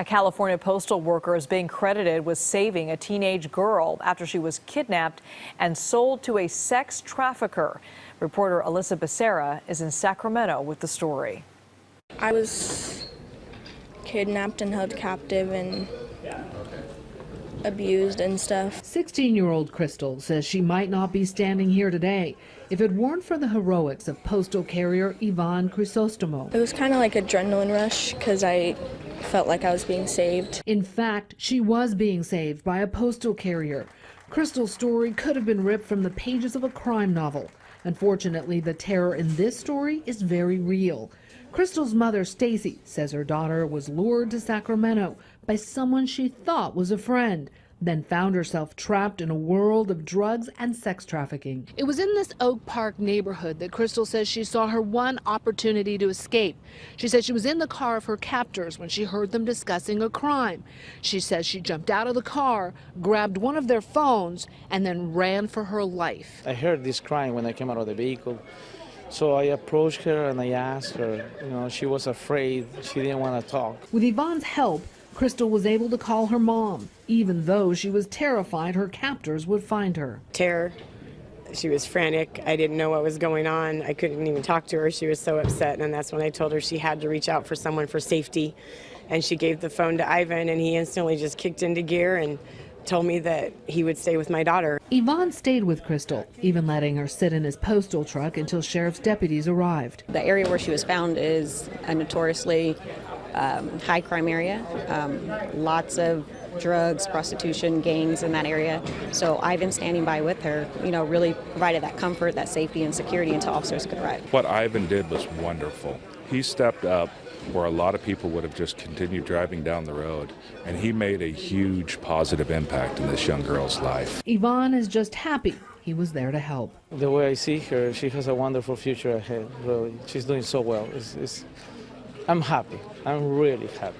A California postal worker is being credited with saving a teenage girl after she was kidnapped and sold to a sex trafficker. Reporter Alisa Becerra is in Sacramento with the story. I was kidnapped and held captive and abused and stuff. 16-year-old Crystal says she might not be standing here today if it weren't for the heroics of postal carrier Ivan Crisostomo. It was kind of like adrenaline rush because I felt like I was being saved. In fact, she was being saved by a postal carrier. Crystal's story could have been ripped from the pages of a crime novel. Unfortunately, the terror in this story is very real. Crystal's mother, Stacy, says her daughter was lured to Sacramento by someone she thought was a friend, then found herself trapped in a world of drugs and sex trafficking. It was in this Oak Park neighborhood that Crystal says she saw her one opportunity to escape. She said she was in the car of her captors when she heard them discussing a crime. She says she jumped out of the car, grabbed one of their phones, and then ran for her life. I heard this crying when I came out of the vehicle. So I approached her and I asked her, she was afraid. She didn't want to talk. With Yvonne's help, Crystal was able to call her mom, even though she was terrified her captors would find her. Terror. She was frantic. I didn't know what was going on. I couldn't even talk to her. She was so upset, and that's when I told her she had to reach out for someone for safety. And she gave the phone to Ivan, and he instantly just kicked into gear and told me that he would stay with my daughter. Yvonne stayed with Crystal, even letting her sit in his postal truck until sheriff's deputies arrived. The area where she was found is a notoriously high crime area. Lots of drugs, prostitution, gangs in that area. So Ivan standing by with her, really provided that comfort, that safety and security until officers could arrive. What Ivan did was wonderful. He stepped up where a lot of people would have just continued driving down the road, and he made a huge positive impact in this young girl's life. Yvonne is just happy he was there to help. The way I see her, she has a wonderful future ahead, really. She's doing so well. I'm happy. I'm really happy.